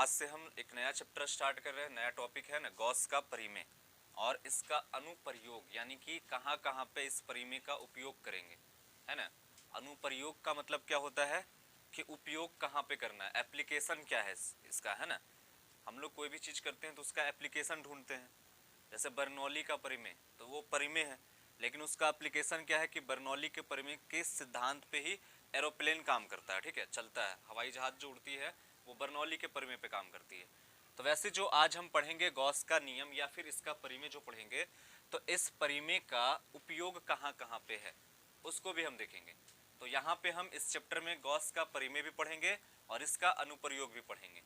आज से हम एक नया चैप्टर स्टार्ट कर रहे हैं, नया टॉपिक है ना गॉस का परिमेय और इसका अनुप्रयोग, यानी कि कहाँ कहाँ पे इस परिमेय का उपयोग करेंगे, है ना। अनुप्रयोग का मतलब क्या होता है कि उपयोग कहाँ पे करना है, एप्लीकेशन क्या है इसका, है ना। हम लोग कोई भी चीज करते हैं तो उसका एप्लीकेशन ढूंढते हैं। जैसे बर्नौली का परिमेय, तो वो परिमेय है, लेकिन उसका एप्लीकेशन क्या है कि बर्नौली के परिमेय के सिद्धांत पे ही एरोप्लेन काम करता है, ठीक है, चलता है, हवाई जहाज जो उड़ती है वो बर्नौली के परिमेय पे काम करती है। तो वैसे जो आज हम पढ़ेंगे गॉस का नियम या फिर इसका परिमेय जो पढ़ेंगे, तो इस परिमेय का उपयोग कहाँ कहाँ पे है उसको भी हम देखेंगे। तो यहाँ पे हम इस चैप्टर में गॉस का परिमेय भी पढ़ेंगे और इसका अनुप्रयोग भी पढ़ेंगे।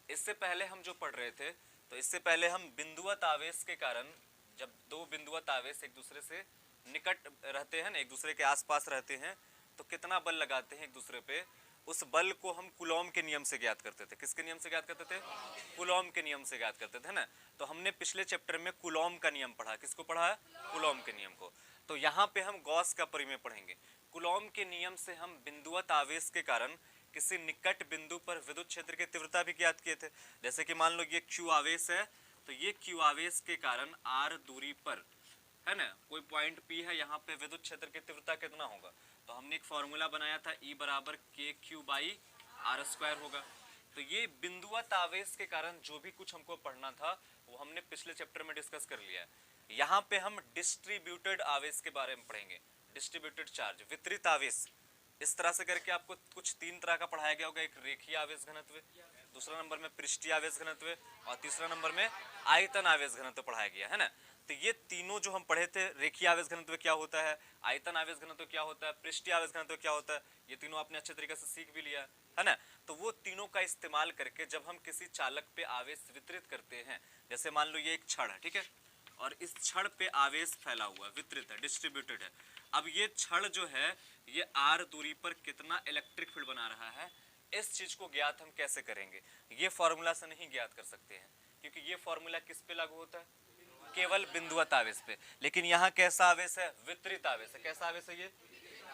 इससे पहले हम जो पढ़ रहे थे, तो इससे पहले हम बिंदुवत आवेश के कारण, जब दो बिंदुवत आवेश एक दूसरे से निकट रहते हैं ना, एक दूसरे के आसपास रहते हैं, तो कितना बल लगाते हैं एक दूसरे पे, उस बल को हम कूलॉम के नियम से ज्ञात करते थे। किसके नियम से ज्ञात करते थे? कूलॉम के नियम से ज्ञात करते थे ना। तो हमने पिछले चैप्टर में कूलॉम का नियम पढ़ा। किसको पढ़ा है? कूलॉम के नियम को। तो यहाँ पे हम गॉस का परिमेय पढ़ेंगे। कूलॉम के नियम से हम बिंदुवत आवेश के कारण किसी निकट बिंदु पर विद्युत क्षेत्र की तीव्रता भी ज्ञात किए थे। जैसे कि मान लो ये क्यू आवेश है, तो ये क्यू आवेश के कारण आर दूरी पर, है ना, कोई पॉइंट पी है, यहाँ पे विद्युत क्षेत्र की तीव्रता कितना होगा, तो हमने एक फॉर्मूला बनाया था, E बराबर के क्यू बाई आर स्क्वायर होगा। तो ये बिंदुवत आवेश के कारण जो भी कुछ हमको पढ़ना था वो हमने पिछले चैप्टर में डिस्कस कर लिया है। यहाँ पे हम डिस्ट्रीब्यूटेड आवेश के बारे में पढ़ेंगे। डिस्ट्रीब्यूटेड चार्ज, वितरित आवेश, इस तरह से करके आपको कुछ तीन तरह का पढ़ाया गया होगा। एक रेखीय आवेश घनत्व, दूसरा नंबर में पृष्ठीय आवेश घनत्व और तीसरा नंबर में आयतन आवेश घनत्व पढ़ाया गया है ना। तो ये तीनों जो हम पढ़े थे, रेखीय आवेश घनत्व क्या होता है, आयतन आवेश घनत्व क्या होता है, पृष्ठीय आवेश घनत्व क्या होता है, ये तीनों आपने अच्छे तरीके से सीख भी लिया है ना। तो वो तीनों का इस्तेमाल करके जब हम किसी चालक पे आवेश वितरित करते हैं, जैसे मान लो ये एक छड़ है, ठीक है, और इस छड़ पे आवेश फैला हुआ है, वितरित है, डिस्ट्रीब्यूटेड है। अब ये छड़ जो है ये आर दूरी पर कितना इलेक्ट्रिक फील्ड बना रहा है, इस चीज को ज्ञात हम कैसे करेंगे? ये फॉर्मूला से नहीं ज्ञात कर सकते हैं, क्योंकि ये फॉर्मूला किस पे लागू होता है? केवल बिंदुवत आवेश पे। लेकिन यहाँ कैसा आवेश है? वितरित आवेश है। कैसा आवेश है ये?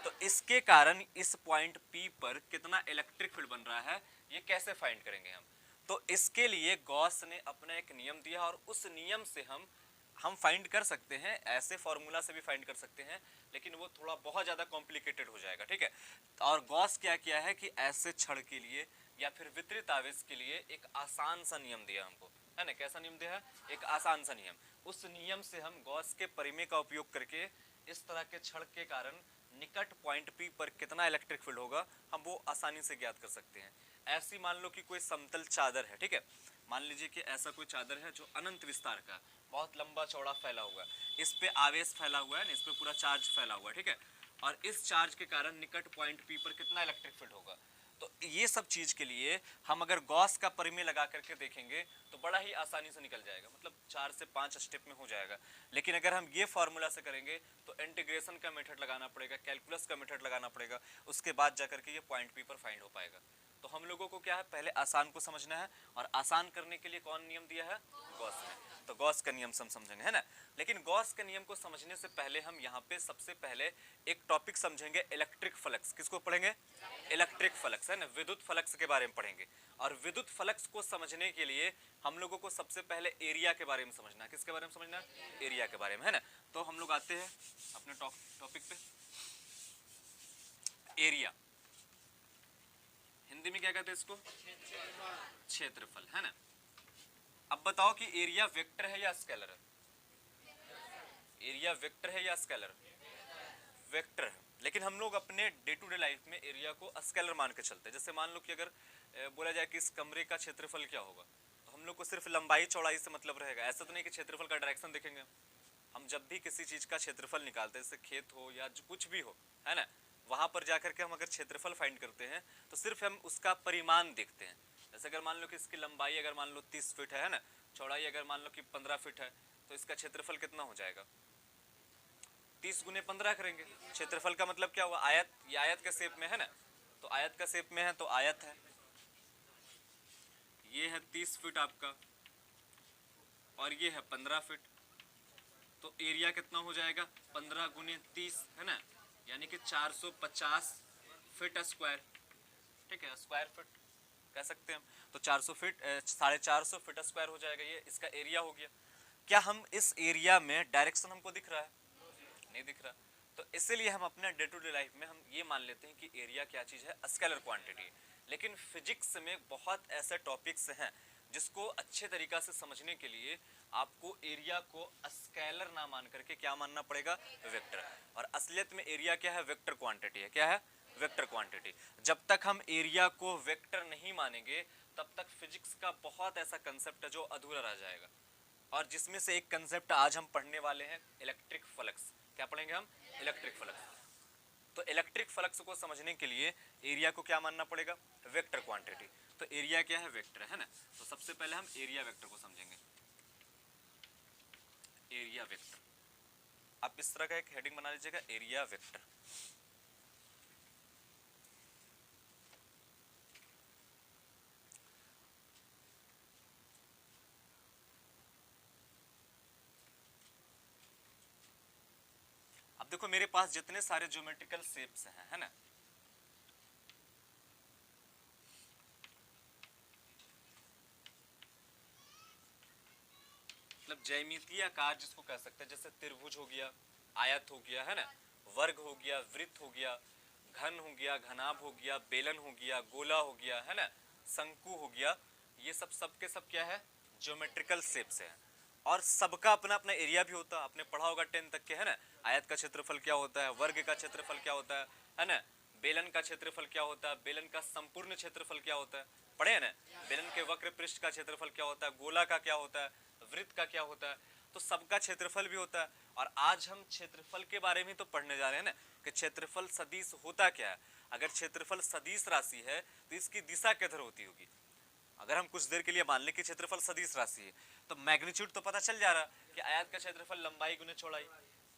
तो इसके कारण इस पॉइंट P पर कितना इलेक्ट्रिक फील्ड बन रहा है, ये कैसे फाइंड करेंगे हम? तो इसके लिए गॉस ने अपना एक नियम दिया और उस नियम से हम फाइंड कर सकते हैं, ऐसे फॉर्मूला से भी फाइंड कर सकते हैं, लेकिन वो थोड़ा बहुत ज्यादा कॉम्प्लिकेटेड हो जाएगा, ठीक है। और गॉस क्या किया है कि ऐसे छड़ के लिए या फिर वितरित आवेश के लिए एक आसान सा नियम दिया हमको, है ना। कैसा नियम दिया है? एक आसान सा नियम। उस नियम से हम गॉस के परिमेय का उपयोग करके इस तरह के छड़ के कारण निकट पॉइंट P पर कितना इलेक्ट्रिक फील्ड होगा, हम वो आसानी से ज्ञात कर सकते हैं। ऐसी मान लो कि कोई समतल चादर है, ठीक है, मान लीजिए कि ऐसा कोई चादर है जो अनंत विस्तार का, बहुत लंबा चौड़ा फैला हुआ है, इस पे आवेश फैला हुआ है ना, इस पे पूरा चार्ज फैला हुआ है, ठीक है, और इस चार्ज के कारण निकट पॉइंट P पर कितना इलेक्ट्रिक फील्ड होगा। तो ये सब चीज के लिए हम अगर गॉस का परिमेय लगा करके देखेंगे तो बड़ा ही आसानी से निकल जाएगा, मतलब 4 से 5 स्टेप में हो जाएगा। लेकिन अगर हम ये फॉर्मूला से करेंगे तो इंटीग्रेशन का मेथड लगाना पड़ेगा, कैलकुलस का मेथड लगाना पड़ेगा, उसके बाद जाकर के ये पॉइंट P पर फाइंड हो पाएगा। तो हम लोगों को क्या है, पहले आसान को समझना है, और आसान करने के लिए कौन नियम दिया है? गॉस ने। तो गॉस का नियम हम समझेंगे, है ना। लेकिन गॉस के नियम को समझने से पहले हम यहाँ पे सबसे पहले एक टॉपिक समझेंगे, इलेक्ट्रिक फ्लक्स। किसको पढ़ेंगे? इलेक्ट्रिक फ्लक्स, है ना, विद्युत फ्लक्स के बारे में पढ़ेंगे। और विद्युत फ्लक्स को समझने के लिए हम लोगों को सबसे पहले एरिया के बारे में समझना है। किसके बारे में समझना है? एरिया के बारे में, है ना। तो हम लोग आते हैं अपने टॉपिक पे। एरिया हिंदी में क्या कहते हैं इसको? क्षेत्रफल, है ना। अब बताओ कि एरिया वेक्टर है या स्केलर है? एरिया वेक्टर है या स्केलर? वेक्टर है। लेकिन हम लोग अपने डे टू डे लाइफ में एरिया को स्केलर मान के चलते हैं। जैसे मान लो कि अगर बोला जाए कि इस कमरे का क्षेत्रफल क्या होगा, तो हम लोग को सिर्फ लंबाई चौड़ाई से मतलब रहेगा। ऐसा तो नहीं कि क्षेत्रफल का डायरेक्शन देखेंगे। हम जब भी किसी चीज का क्षेत्रफल निकालते हैं, जैसे खेत हो या कुछ भी हो, है ना, वहां पर जाकर के हम अगर क्षेत्रफल फाइंड करते हैं तो सिर्फ हम उसका परिमाण देखते हैं। जैसे अगर मान लो कि इसकी लंबाई अगर मान लो 30 फीट है ना, चौड़ाई अगर मान लो कि 15 फीट है, तो इसका क्षेत्रफल कितना हो जाएगा? 30 गुने 15 करेंगे। क्षेत्रफल का मतलब क्या हुआ? आयत। ये आयत के शेप में है ना, तो आयत का शेप में है तो आयत है। ये है 30 फीट आपका और ये है 15 फीट, तो एरिया कितना हो जाएगा? 15 गुने 30, है ना, यानी कि 450 फीट स्क्वायर, ठीक है, स्क्वायर फीट कह सकते हैं हम। तो 400 फीट 450 फीट स्क्वायर हो जाएगा, ये इसका एरिया हो गया। क्या हम इस एरिया में डायरेक्शन हमको दिख रहा है? नहीं दिख रहा। तो इसीलिए हम अपने डे टू डे लाइफ में हम ये मान लेते हैं कि एरिया क्या चीज है, स्केलर क्वांटिटी। लेकिन फिजिक्स में बहुत ऐसे टॉपिक्स हैं जिसको अच्छे तरीका से समझने के लिए आपको एरिया को स्केलर ना मान करके क्या मानना पड़ेगा, वेक्टर। और असलियत में एरिया क्या है, वेक्टर क्वांटिटी है। क्या है, वेक्टर क्वांटिटी। जब तक हम एरिया को वेक्टर नहीं मानेंगे तब तक फिजिक्स का बहुत ऐसा कंसेप्ट है जो अधूरा रह जाएगा। और जिसमें से एक कंसेप्ट आज हम पढ़ने वाले हैं, इलेक्ट्रिक फ्लक्स। क्या पढ़ेंगे हम, इलेक्ट्रिक फ्लक्स। तो इलेक्ट्रिक फ्लक्स को समझने के लिए एरिया को क्या मानना पड़ेगा, वेक्टर क्वांटिटी। तो एरिया क्या है, वेक्टर है ना। तो सबसे पहले हम एरिया वेक्टर को समझेंगे, एरिया वेक्टर। आप इस तरह का एक हेडिंग बना लीजिएगा, एरिया वेक्टर। अब देखो मेरे पास जितने सारे ज्योमेट्रिकल शेप्स हैं, है ना, मतलब ज्यामितीय आकार जिसको कह सकते हैं, जैसे त्रिभुज हो गया, आयत हो गया, है ना, वर्ग हो गया, वृत्त हो गया, घन हो गया, घनाभ हो गया, बेलन हो गया, गोला हो गया, है ना, शंकु हो गया। ये सब सबके सब क्या है, ज्योमेट्रिकल शेप्स है। और सबका अपना अपना एरिया भी होता है। आपने पढ़ा होगा 10 तक के, है ना, आयत का क्षेत्रफल क्या होता है, वर्ग का क्षेत्रफल क्या होता है ना, बेलन का क्षेत्रफल क्या होता है, बेलन का संपूर्ण क्षेत्रफल क्या होता है, पढ़े है ना, बेलन के वक्र पृष्ठ का क्षेत्रफल क्या होता है, गोला का क्या होता है, वृत्त का क्या होता है। तो सबका क्षेत्रफल भी होता है। और आज हम क्षेत्रफल के बारे में तो पढ़ने जा रहे हैं ना, कि क्षेत्रफल सदिश होता क्या है। अगर क्षेत्रफल सदिश राशि है तो इसकी दिशा किधर होती होगी। अगर हम कुछ देर के लिए मान लें कि क्षेत्रफल सदिश राशि है तो मैग्नीट्यूड तो पता चल जा रहा कि आयत का क्षेत्रफल लंबाई गुने चौड़ाई,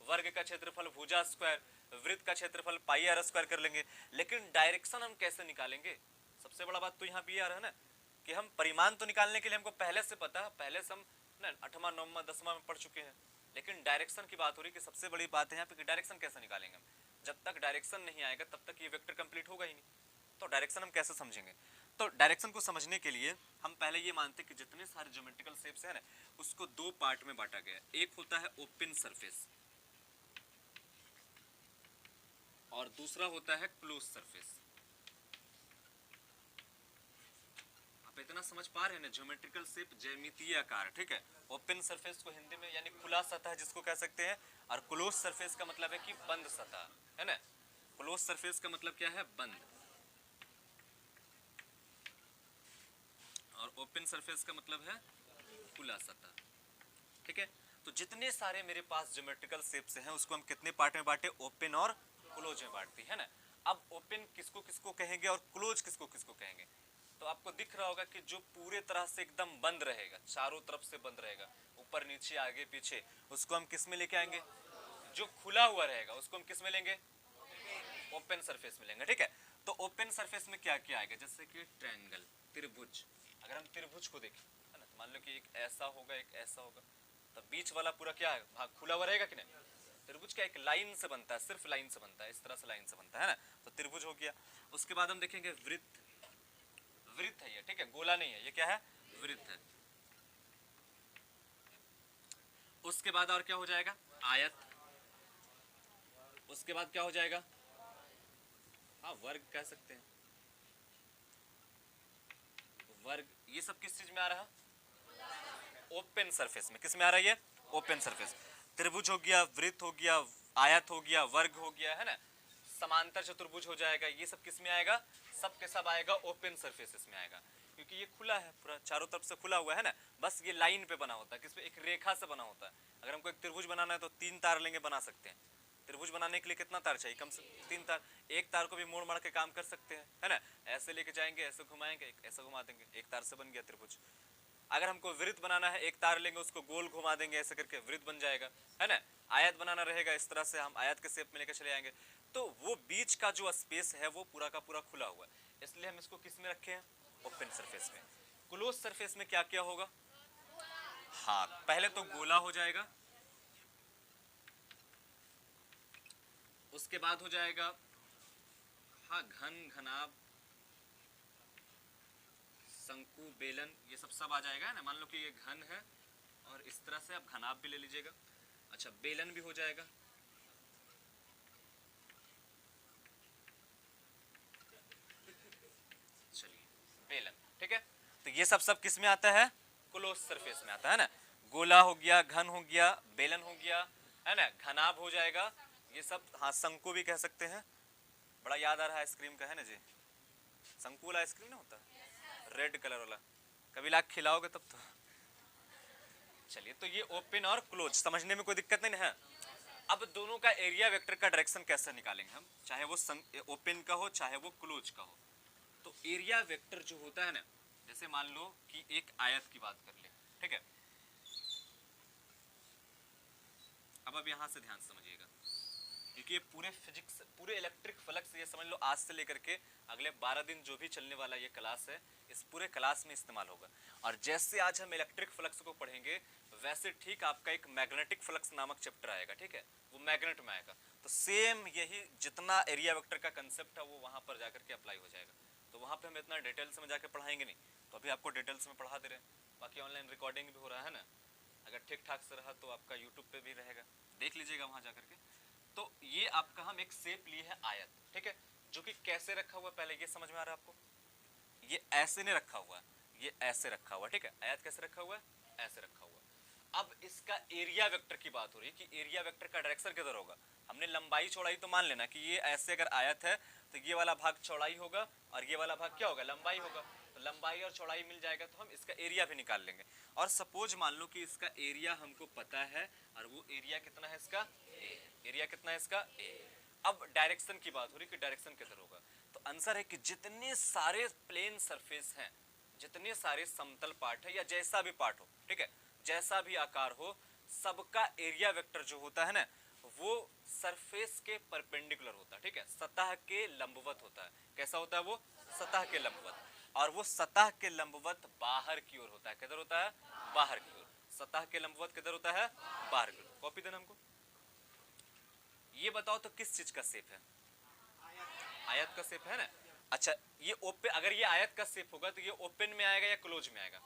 वर्ग का क्षेत्रफल भुजा स्क्वायर, वृत्त का क्षेत्रफल पाई आर स्क्वायर कर लेंगे। लेकिन डायरेक्शन हम कैसे निकालेंगे, सबसे बड़ा बात तो यहाँ भी आ रहा है ना, कि हम परिमाण तो निकालने के लिए हमको पहले से पता है, पहले से हम ना 8वां 9वां 10वां में पढ़ चुके हैं। लेकिन डायरेक्शन की बात हो रही है कि सबसे बड़ी बात है यहाँ पे कि डायरेक्शन कैसे निकालेंगे हम। जब तक डायरेक्शन नहीं आएगा तब तक ये वेक्टर कंप्लीट होगा ही नहीं। तो डायरेक्शन हम कैसे समझेंगे, तो डायरेक्शन को समझने के लिए हम पहले ये मानते हैं कि जितने सारे ज्योमेट्रिकल शेप्स हैं ना उसको दो पार्ट में बांटा गया है। एक होता है ओपन सरफेस और दूसरा होता है क्लोज सरफेस। आप इतना समझ पा रहे हैं ना, ज्योमेट्रिकल शेप ज्यामितीय आकार, ठीक है। ओपन सरफेस को हिंदी में यानी खुला सतह जिसको कह सकते हैं, और क्लोज सरफेस का मतलब है कि बंद सतह, है ना। क्लोज सरफेस का मतलब क्या है, बंद, और ओपन सरफेस का मतलब है खुला सतह, ठीक है। तो जितने सारे मेरे पास ज्योमेट्रिकल शेप्स हैं उसको हम कितने पार्ट में बांटे, ओपन और क्लोज में बांटते हैं ना। अब ओपन किसको किसको कहेंगे और क्लोज किसको किसको कहेंगे। तो आपको दिख रहा होगा कि जो पूरे तरह से एकदम बंद रहेगा, चारों तरफ से बंद रहेगा, ऊपर नीचे आगे पीछे, उसको हम किस में लेके आएंगे, जो खुला हुआ रहेगा उसको हम किस में लेंगे, ओपन सरफेस में लेंगे, ठीक है। तो ओपन सरफेस में क्या क्या आएगा, जैसे कि ट्रायंगल, त्रिभुज। अगर हम त्रिभुज को देखें, है ना, तो मान लो कि एक ऐसा होगा एक ऐसा होगा, तो बीच वाला पूरा क्या है, भाग खुला हुआ रहेगा कि नहीं। त्रिभुज क्या एक लाइन से बनता है, सिर्फ लाइन से बनता है, इस तरह से लाइन से बनता है ना, तो त्रिभुज हो गया। उसके बाद हम देखेंगे वृत्त, वृत्त है ये, ठीक है, गोला नहीं है, ये क्या है, वृत्त है। उसके बाद और क्या हो जाएगा, आयत। उसके बाद क्या हो जाएगा, हाँ वर्ग कह सकते हैं, वर्ग। ये सब किस चीज में आ रहा है, ओपन सरफेस में। किस में आ रहा है ये, ओपन सरफेस। त्रिभुज हो गया, वृत्त हो गया, आयत हो गया, वर्ग हो गया, है ना, समांतर चतुर्भुज हो जाएगा। ये सब किस में आएगा, सब के सब आएगा ओपन सरफेसेस में आएगा, क्योंकि ये खुला है, पूरा चारों तरफ से खुला हुआ है ना। बस ये लाइन पे बना होता है, किस पे, एक रेखा से बना होता है। अगर हमको एक त्रिभुज बनाना है तो 3 तार लेंगे, बना सकते हैं। त्रिभुज बनाने के लिए कितना तार चाहिए, कम से 3 तार। एक तार को भी मोड़ मार के काम कर सकते हैं, है ना, ऐसे लेके जाएंगे, ऐसे घुमाएंगे, ऐसे घुमा देंगे, एक तार से बन गया त्रिभुज। अगर हमको वृत्त बनाना है, एक तार लेंगे उसको गोल घुमा देंगे, ऐसे करके वृत्त बन जाएगा, है ना। आयत बनाना रहेगा, इस तरह से हम आयत के शेप में लेकर चले आएंगे। तो वो बीच का जो स्पेस है वो पूरा का पूरा खुला हुआ है, इसलिए हम इसको किस में रखे हैं, ओपन सरफेस में। क्लोज सरफेस में क्या क्या होगा, हाँ पहले तो गोला हो जाएगा, उसके बाद हो जाएगा हाँ घन घनाभ शंकु, बेलन, ये सब आ जाएगा ना। मान लो कि ये घन है और इस तरह से आप घनाभ भी ले लीजिएगा। अच्छा, बेलन भी हो जाएगा। चलिए, बेलन, ठीक है। तो ये सब किस में आता है? क्लोज सरफेस में आता है ना। गोला हो गया, घन हो गया, बेलन हो गया, है ना, घनाभ हो जाएगा, ये सब। हाँ, शंकु भी कह सकते हैं। बड़ा याद आ रहा है आइसक्रीम का, है ना जी, शंकु वाला आइसक्रीम ना होता, रेड कलर वाला, कभी ला खिलाओगे तब तो। चलिए, तो ये ओपन और क्लोज समझने में कोई दिक्कत नहीं है। अब दोनों का एरिया वेक्टर का डायरेक्शन कैसे निकालेंगे हम, चाहे वो ओपन का हो चाहे वो क्लोज का हो। तो एरिया वेक्टर जो होता है ना, जैसे मान लो कि एक आयत की बात कर ले, ठीक है। अब यहां से ध्यान समझिएगा, क्योंकि ये पूरे फिजिक्स, पूरे इलेक्ट्रिक फ्लक्स, ये समझ लो आज से लेकर के अगले 12 दिन जो भी चलने वाला ये क्लास है, इस पूरे क्लास में इस्तेमाल होगा। और जैसे आज हम इलेक्ट्रिक फ्लक्स को पढ़ेंगे, वैसे ठीक आपका एक मैग्नेटिक फ्लक्स नामक चैप्टर आएगा, ठीक है, वो मैग्नेट में आएगा। तो सेम यही जितना एरिया वेक्टर का कंसेप्ट है वो वहां पर जाकर के अप्लाई हो जाएगा। तो वहां पे हम इतना डिटेल्स में जाकर पढ़ाएंगे नहीं, तो अभी आपको डिटेल्स में पढ़ा दे रहे हैं। बाकी ऑनलाइन रिकॉर्डिंग भी हो रहा है ना, अगर ठीक ठाक से रहा तो आपका यूट्यूब पे भी रहेगा, देख लीजिएगा वहां जाकर के। तो ये आपका हम एक शेप लिए है आयत, ठीक है, जो कि कैसे रखा हुआ पहले ये समझ में आ रहा है आपको? ये ऐसे नहीं रखा हुआ, ये ऐसे रखा हुआ, ठीक है। आयत कैसे रखा हुआ है? ऐसे रखा हुआ। अब इसका एरिया वेक्टर की बात हो रही है कि एरिया वेक्टर का डायरेक्शन किधर होगा। हमने लंबाई चौड़ाई तो मान लेना कि ये ऐसे अगर आयत है तो ये वाला भाग चौड़ाई होगा और ये वाला भाग क्या होगा? लंबाई होगा। तो लंबाई और चौड़ाई मिल जाएगा तो हम इसका एरिया भी निकाल लेंगे। और सपोज मान लो कि इसका एरिया हमको पता है, और वो एरिया कितना है इसका? एरिया कितना है इसका? ए। अब डायरेक्शन की बात हो रही कि डायरेक्शन किधर होगा, तो आंसर है कि जितने सारे प्लेन सरफेस हैं, जितने सारे समतल पार्ट है या जैसा भी पार्ट हो, ठीक है, जैसा भी आकार हो, सबका एरिया वेक्टर जो होता है ना, वो सरफेस के परपेंडिकुलर होता है, ठीक है, सतह के लंबवत होता है। कैसा होता है वो? सतह के लंबवत। और वो सतह के लंबवत बाहर की ओर होता है। किधर होता है? बाहर की ओर। सतह के लंबवत किधर होता है? बाहर की ओर। कॉपी देना हमको। ये बताओ तो किस चीज का शेप है? आयत का शेप है ना। अच्छा, ये ओपन, अगर ये आयत का शेप होगा तो ये ओपन में आएगा या क्लोज में आएगा?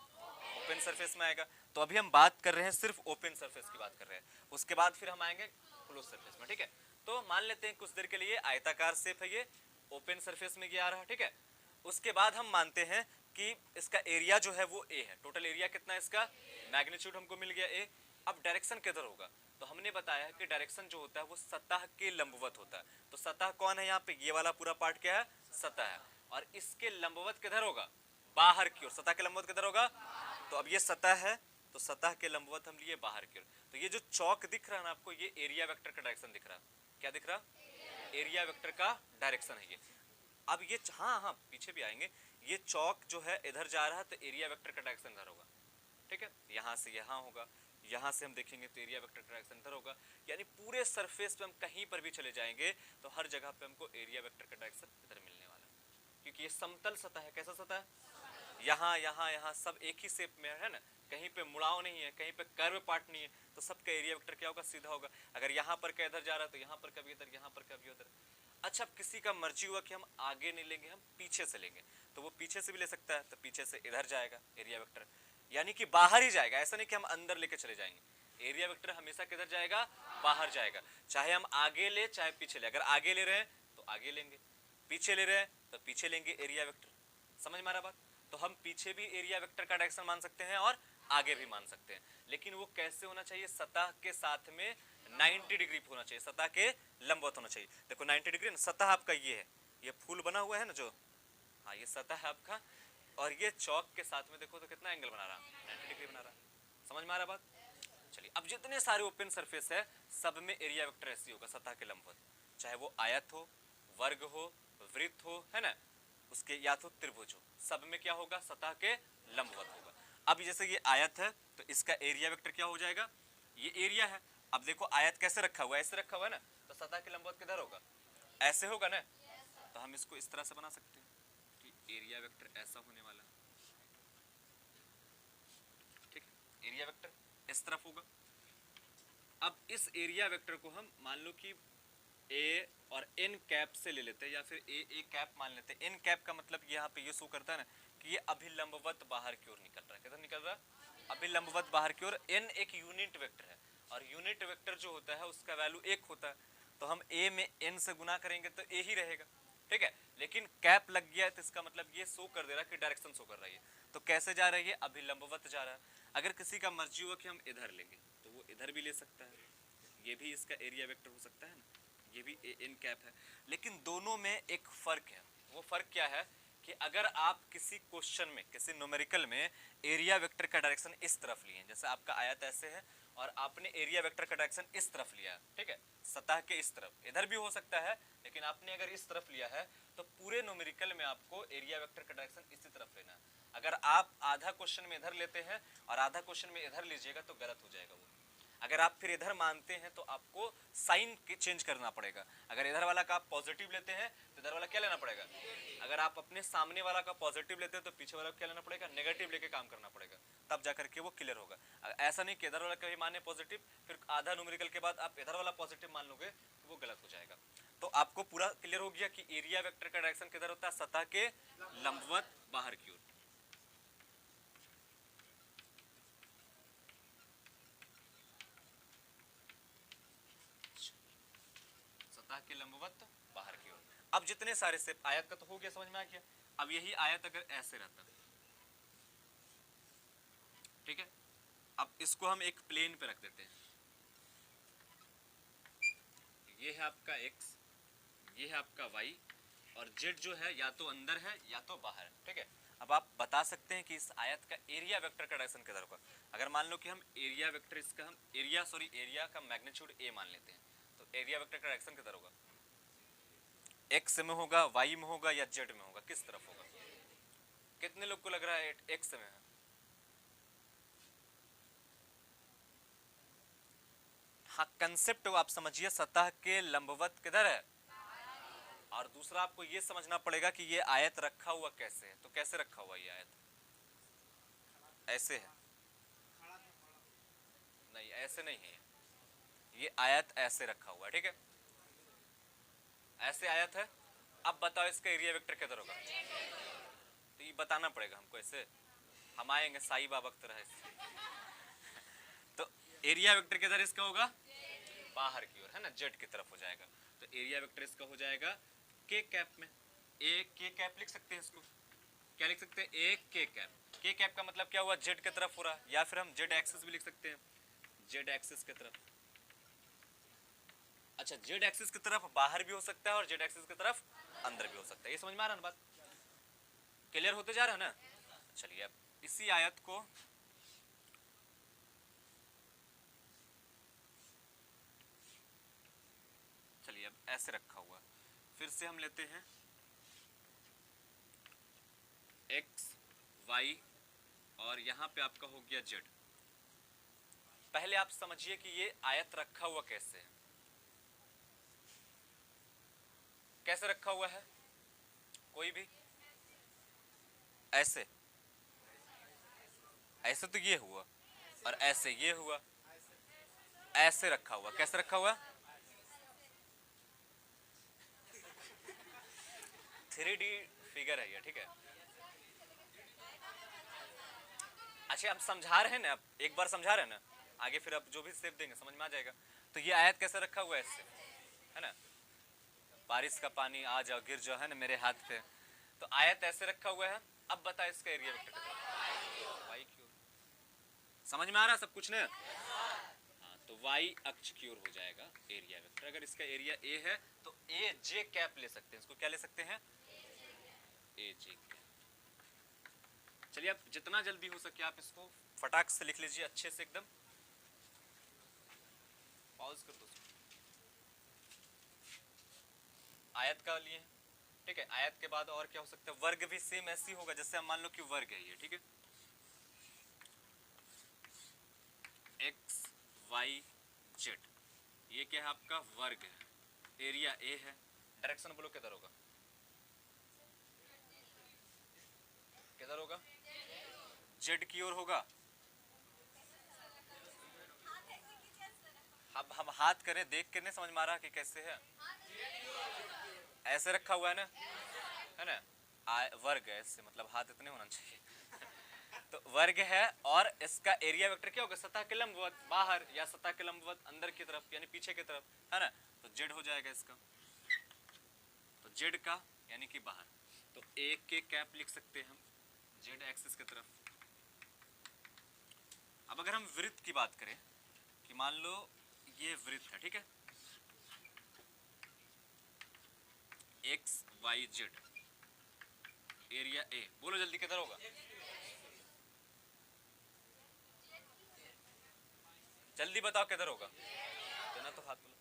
ओपन सरफेस में आएगा। तो अभी हम बात कर रहे हैं सिर्फ ओपन सरफेस की बात कर रहे हैं, उसके बाद फिर हम आएंगे क्लोज सरफेस में, ठीक है। तो मान लेते हैं कुछ देर के लिए आयताकार शेप है, ये ओपन सरफेस में ये आ रहा है, ठीक है। उसके बाद हम मानते हैं कि इसका एरिया जो है वो ए है। टोटल एरिया कितना है इसका? मैग्नीट्यूड हमको मिल गया ए। अब डायरेक्शन किधर होगा? तो हमने बताया कि डायरेक्शन जो होता है वो सतह के लंबवत होता है। तो सतह कौन है यहाँ पे? ये वाला पूरा पार्ट क्या है? सतह है। और इसके लंबवत किधर होगा? बाहर की ओर। सतह के लंबवत किधर होगा? तो अब ये सतह है, तो सतह के लंबवत हम लिए बाहर की ओर। तो ये जो चौक दिख रहा है ना आपको, ये एरिया वेक्टर का डायरेक्शन दिख रहा है। क्या दिख रहा? एरिया वेक्टर का डायरेक्शन है ये। अब ये, हाँ हाँ पीछे भी आएंगे, ये चौक जो है इधर जा रहा है तो एरिया वेक्टर का डायरेक्शन इधर होगा, ठीक है। यहाँ से यहाँ होगा, यहाँ से हम देखेंगे तो एरिया वेक्टर का डायरेक्शन इधर होगा। यानी पूरे सरफेस पे हम कहीं पर भी चले जाएंगे तो हर जगह पे हमको एरिया वेक्टर का डायरेक्शन इधर मिलने वाला है, क्योंकि ये समतल सतह है। कैसा सतह है? यहाँ यहाँ यहाँ सब एक ही शेप में है ना, कहीं पे मुड़ाव नहीं है, कहीं पे कर्व पार्ट नहीं है, तो सबका एरिया वेक्टर क्या होगा? सीधा होगा। अगर यहाँ पर का इधर जा रहा है तो यहाँ पर कभी इधर, यहाँ पर कभी उधर। अच्छा, अब किसी का मर्जी हुआ कि हम आगे नहीं लेंगे, हम पीछे से लेंगे, तो वो पीछे से भी ले सकता है, तो पीछे से इधर जाएगा एरिया वेक्टर, यानी कि बाहर ही जाएगा। ऐसा नहीं कि हम अंदर लेके चले जाएंगे। एरिया वेक्टर हमेशा किधर जाएगा? बाहर जाएगा। चाहे हम आगे ले चाहे पीछे ले। अगर आगे ले रहे हैं तो आगे लेंगे, पीछे ले रहे हैं तो पीछे लेंगे एरिया वेक्टर। समझ में आ रहा बात? तो हम पीछे भी एरिया वेक्टर का डायरेक्शन मान सकते हैं और आगे भी मान सकते हैं, लेकिन वो कैसे होना चाहिए? सतह के साथ में 90 डिग्री होना चाहिए, सतह के लंबवत होना चाहिए। देखो 90 डिग्री ना, सतह आपका ये है, ये फूल बना हुआ है ना जो, हाँ ये सतह है आपका, और ये चौक के साथ में देखो तो कितना एंगल बना रहा? 90 डिग्री बना रहा। समझ में आ रहा बात? चलिए, अब जितने सारे ओपन सरफेस है सब में एरिया वेक्टर ऐसे होगा, सतह के लंबवत, चाहे वो आयत हो, वर्ग हो, वृत्त हो, है ना, उसके या तो त्रिभुज हो, सब में क्या होगा? सतह के लंबवत होगा। अब जैसे ये आयत है तो इसका एरिया वेक्टर क्या हो जाएगा? ये एरिया है। अब देखो आयत कैसे रखा हुआ है? ऐसे रखा हुआ है ना, तो सतह के लंबवत किधर होगा? ऐसे होगा ना। तो हम इसको इस तरह से बना सकते हैं कि एरिया वेक्टर ऐसा होने वाला, ठीक है, एरिया वेक्टर इस तरफ होगा। अब इस एरिया वेक्टर को हम मान लो कि ए और एन कैप से ले लेते हैं, या फिर ए कैप मान लेते हैं। एन कैप का मतलब यहाँ पे ये शो करता है ना कि ये अभिलंबवत बाहर की ओर निकल रहा है। किधर निकल रहा है? अभिलंबवत बाहर की ओर। n एक यूनिट वेक्टर है और यूनिट वेक्टर जो होता है उसका वैल्यू 1 होता है, तो हम a में n से गुना करेंगे तो a ही रहेगा, ठीक है। लेकिन कैप लग गया है तो इसका मतलब ये शो कर दे रहा है कि डायरेक्शन शो कर रही है। तो कैसे जा रही है? अभिलंबवत जा रहा है। अगर किसी का मर्जी हुआ कि हम इधर लेंगे तो वो इधर भी ले सकता है, ये भी इसका एरिया वेक्टर हो सकता है ना, ये भी n कैप है। लेकिन दोनों में एक फर्क है। वो फर्क क्या है कि अगर आप किसी क्वेश्चन में, किसी न्यूमेरिकल में एरिया वेक्टर का डायरेक्शन इस तरफ लिए, जैसे आपका आयत ऐसे है और आपने एरिया वेक्टर का डायरेक्शन इस तरफ लिया, ठीक है, सतह के इस तरफ, इधर भी हो सकता है, लेकिन आपने अगर इस तरफ लिया है तो पूरे न्यूमेरिकल में आपको एरिया वेक्टर का डायरेक्शन इसी तरफ लेना है। अगर आप आधा क्वेश्चन में इधर लेते हैं और आधा क्वेश्चन में इधर लीजिएगा तो गलत हो जाएगा वो। अगर आप फिर इधर मानते हैं तो आपको साइन चेंज करना पड़ेगा। अगर इधर वाला का आप पॉजिटिव लेते हैं तो इधर वाला क्या लेना पड़ेगा? अगर आप अपने सामने वाला का पॉजिटिव लेते हैं तो पीछे वाला क्या लेना पड़ेगा? नेगेटिव लेके काम करना पड़ेगा, तब जाकर के वो क्लियर होगा। ऐसा नहीं कि इधर वाला कभी माने पॉजिटिव, फिर आधा न्यूमेरिकल के बाद आप इधर वाला पॉजिटिव मान लोगे तो वो गलत हो जाएगा। तो आपको पूरा क्लियर हो गया कि एरिया वेक्टर का डायरेक्शन किधर होता है? सतह के लंबवत बाहर की ओर। के लंबवत बाहर की ओर। अब जितने सारे से आयत का तो हो गया, समझ में आ गया। अब यही आयत अगर ऐसे रहता, ठीक है, अब इसको हम एक प्लेन पे रख देते हैं। ये है आपका x, ये है आपका y और z जो है या तो अंदर है या तो बाहर है, ठीक है। अब आप बता सकते हैं कि इस आयत का एरिया वेक्टर का डायरेक्शन किधर होगा। अगर मान लो कि हम एरिया वेक्टर, इसका हम एरिया का मैग्नीट्यूड a मान लेते हैं, तो एरिया वेक्टर का डायरेक्शन किधर होगा? x में होगा, y में होगा या z में होगा? किस तरफ होगा? कितने लोग को लग रहा है x में है? हाँ, कंसेप्ट आप समझिए, सतह के लंबवत किधर है? और दूसरा आपको ये समझना पड़ेगा कि ये आयत रखा हुआ कैसे है। तो कैसे रखा हुआ ये आयत? ऐसे है? नहीं, ऐसे नहीं है। ये आयत ऐसे रखा हुआ है, ठीक है, ऐसे आयत है। अब बताओ इसका एरिया वेक्टर किधर होगा? तो ये बताना पड़ेगा हमको, ऐसे हम आएंगे साई बाबा की तरह ऐसे। तो एरिया वेक्टर किधर इसका होगा? बाहर की ओर, है ना, जेड की तरफ हो जाएगा। तो एरिया वेक्टर इसका हो जाएगा के कैप में। ए के कैप लिख सकते हैं इसको, क्या लिख सकते हैं? ए के कैप। के कैप का मतलब क्या हुआ? जेड की तरफ हो रहा, या फिर हम जेड एक्सिस भी लिख सकते हैं, जेड एक्सिस की तरफ। अच्छा, जेड एक्सिस की तरफ बाहर भी हो सकता है और जेड एक्सिस की तरफ अंदर भी हो सकता है। ये समझ में आ रहा है ना बात? क्लियर होते जा रहा है ना? चलिए अब इसी आयत को चलिए अब ऐसे रखा हुआ, फिर से हम लेते हैं x y और यहां पे आपका हो गया z। पहले आप समझिए कि ये आयत रखा हुआ कैसे है। कैसे रखा हुआ है? कोई भी ऐसे, ऐसे तो ये हुआ, और ऐसे ये हुआ, ऐसे रखा हुआ। कैसे रखा हुआ? 3D फिगर है ये, ठीक है। अच्छा, हम समझा रहे हैं ना, अब एक बार समझा रहे हैं ना, आगे फिर अब जो भी स्टेप देंगे समझ में आ जाएगा। तो ये आयत कैसे रखा हुआ है? ऐसे, है ना, बारिश का पानी आ जाओ गिर जाओ, है ना, मेरे हाथ पे। तो आयत ऐसे रखा हुआ है। अब बता इसका एरिया वेक्टर कितना? वाई की ओर। समझ में आ रहा है सब कुछ ना? हाँ, तो वाई अक्ष की ओर हो जाएगा एरिया वेक्टर। अगर इसका एरिया ए है तो ए जे कैप ले सकते हैं, इसको क्या ले सकते हैं? ए जे। चलिए अब जितना जल्दी हो सके आप इसको फटाक से लिख लीजिए, अच्छे से एकदम। पॉज कर दो। आयत का लिए, ठीक है। आयत के बाद और क्या हो सकता है? वर्ग भी सेम ऐसी होगा जैसे हम मान लो कि वर्ग है ये, ठीक है, एक्स वाई जेड, ये क्या है आपका? वर्ग है। एरिया ए है। डायरेक्शन बोलो किधर होगा? किधर होगा? जेड की ओर होगा। अब हम हाथ करें, देख के नहीं समझ में आ रहा कि कैसे है? ऐसे रखा हुआ है ना, है ना, वर्ग है, इससे मतलब हाथ इतने होना चाहिए तो वर्ग है, और इसका एरिया वेक्टर क्या होगा, सतह के लंबवत बाहर या सतह के लंबवत अंदर की तरफ यानी पीछे की तरफ, है ना। तो जेड हो जाएगा इसका, तो जेड का यानी कि बाहर, तो एक के कैप लिख सकते हैं हम जेड एक्सिस की तरफ। अब अगर हम वृत्त की बात करें कि मान लो ये वृत्त है, ठीक है, X Y Z, area A, बोलो जल्दी किधर होगा, जल्दी बताओ किधर होगा, देना तो हाथ में,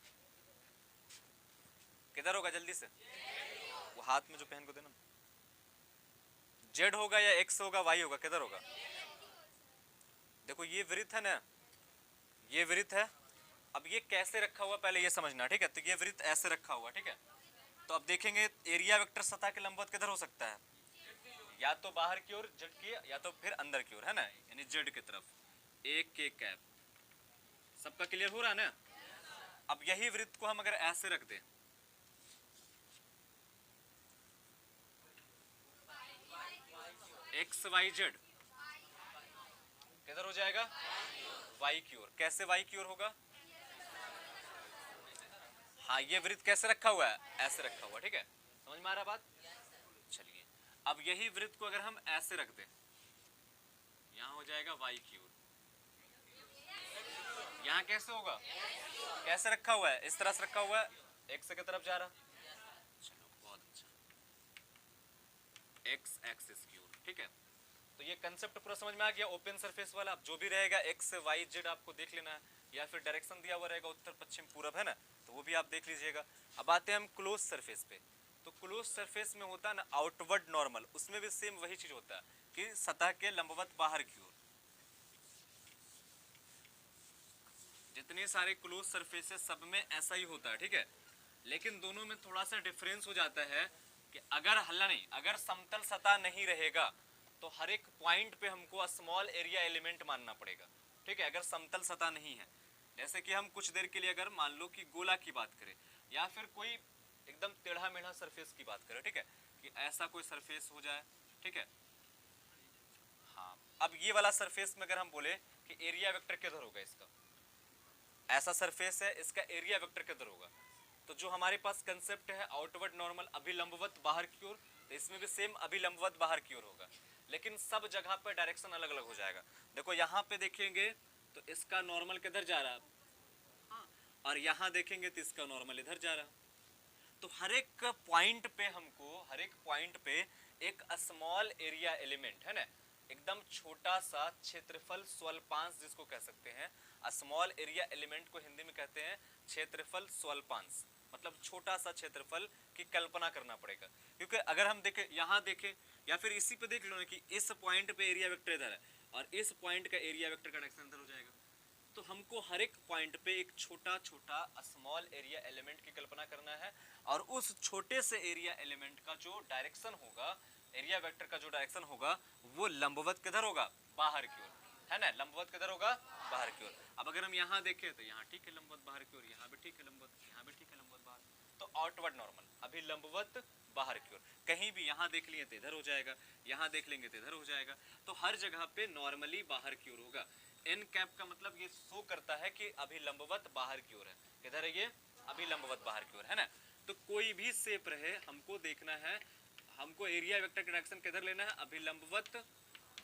किधर होगा जल्दी से, वो हाथ में जो पहन को देना, जेड होगा या एक्स होगा वाई होगा, किधर होगा, देखो ये वृत्त है ना, ये वृत्त है। अब ये कैसे रखा हुआ पहले ये समझना, ठीक है। तो ये वृत्त ऐसे रखा हुआ, ठीक है। तो अब देखेंगे एरिया वेक्टर सतह के लंबवत किधर हो सकता है, या तो बाहर की ओर जेड की, या तो फिर अंदर की ओर, है ना, यानी जेड की तरफ एक के कैप। सबका क्लियर हो रहा है ना। अब यही वृत्त को हम अगर ऐसे रख दें, एक्स वाई जेड, किधर हो जाएगा, वाई की ओर। कैसे वाई की ओर होगा, हाँ ये वृत्त कैसे रखा हुआ है, ऐसे रखा हुआ, ठीक है, समझ में आ रहा बात। चलिए अब यही वृत्त को अगर हम ऐसे रख दें, यहाँ हो जाएगा वाई की ओर, यहाँ कैसे होगा, कैसे रखा हुआ है, इस तरह से रखा हुआ है, एक्स की तरफ जा रहा, चलो बहुत अच्छा, एक्स एक्सिस की ओर, ठीक है। तो ये कंसेप्ट पूरा समझ में आ गया ओपन सरफेस वाला। अब जो भी रहेगा एक्स वाई जेड आपको देख लेना है, या फिर डायरेक्शन दिया हुआ रहेगा उत्तर पश्चिम पूरब, है ना, तो वो भी आप देख लीजिएगा। अब आते हैं हम क्लोज सरफेस पे। तो क्लोज सरफेस में होता है ना आउटवर्ड नॉर्मल, उसमें भी सेम वही चीज होता है कि सतह के लंबवत बाहर की ओर। जितने सारे क्लोज सरफेस सब में ऐसा ही होता है, ठीक है। लेकिन दोनों में थोड़ा सा डिफरेंस हो जाता है कि अगर हल्ला नहीं, अगर समतल सतह नहीं रहेगा तो हर एक पॉइंट पे हमको स्मॉल एरिया एलिमेंट मानना पड़ेगा, ठीक है, अगर समतल सतह नहीं है। जैसे कि हम कुछ देर के लिए अगर मान लो कि गोला की बात करें, या फिर कोई एकदम टेढ़ा मेढ़ा सरफेस की बात करें, ठीक है, कि ऐसा कोई सरफेस हो जाए, ठीक है। हाँ अब ये वाला सरफेस में अगर हम बोले कि एरिया वेक्टर किधर होगा इसका, ऐसा सरफेस है, इसका एरिया वेक्टर किधर होगा, तो जो हमारे पास कंसेप्ट है आउटवर्ड नॉर्मल अभिलंबवत बाहर की ओर, तो इसमें भी सेम अभिलंबवत बाहर की ओर होगा, लेकिन सब जगह पर डायरेक्शन अलग अलग हो जाएगा। देखो यहाँ पे देखेंगे तो इसका नॉर्मल किधर जा रहा है, हाँ, और यहाँ देखेंगे तो इसका नॉर्मल इधर जा रहा है। तो हर एक पॉइंट पे हमको, हर एक पॉइंट पे एक स्मॉल एरिया एलिमेंट, है ना, एकदम छोटा सा क्षेत्रफल स्वल्पांश जिसको कह सकते हैं, स्मॉल एरिया एलिमेंट को हिंदी में कहते हैं क्षेत्रफल स्वल्पांश, मतलब छोटा सा क्षेत्रफल की कल्पना करना पड़ेगा। क्योंकि अगर हम देखें, यहाँ देखें, या फिर इसी पे देख लो ना कि इस पॉइंट पे एरिया वेक्टर इधर है और इस पॉइंट का एरिया वेक्टर का डायरेक्शन इधर हो जाएगा, तो हमको हर एक पॉइंट पे एक छोटा छोटा स्मॉल एरिया एलिमेंट की कल्पना करना है, और उस छोटे से एरिया एलिमेंट का जो डायरेक्शन होगा, एरिया वेक्टर का जो डायरेक्शन होगा, वो लंबवत किधर होगा, बाहर की ओर, है ना, लंबवत किधर होगा, बाहर की ओर। अब अगर हम यहाँ देखें तो यहाँ ठीक है लंबवत बाहर की ओर, यहाँ भी ठीक है लंबवत, यहाँ भी ठीक है लंबवत बाहर, तो आउटवर्ड नॉर्मल अभी लंबवत बाहर की ओर, कहीं भी यहाँ देख लिए तो इधर हो जाएगा, यहाँ देख लेंगे तो इधर हो जाएगा, तो हर जगह पे नॉर्मली बाहर की ओर होगा। एन कैप का मतलब ये शो करता है कि अभी लंबवत बाहर की ओर है, किधर है ये, अभी लंबवत बाहर की ओर, है ना। तो कोई भी शेप रहे हमको देखना है, हमको एरिया वेक्टर का डायरेक्शन किधर लेना है, अभी लंबवत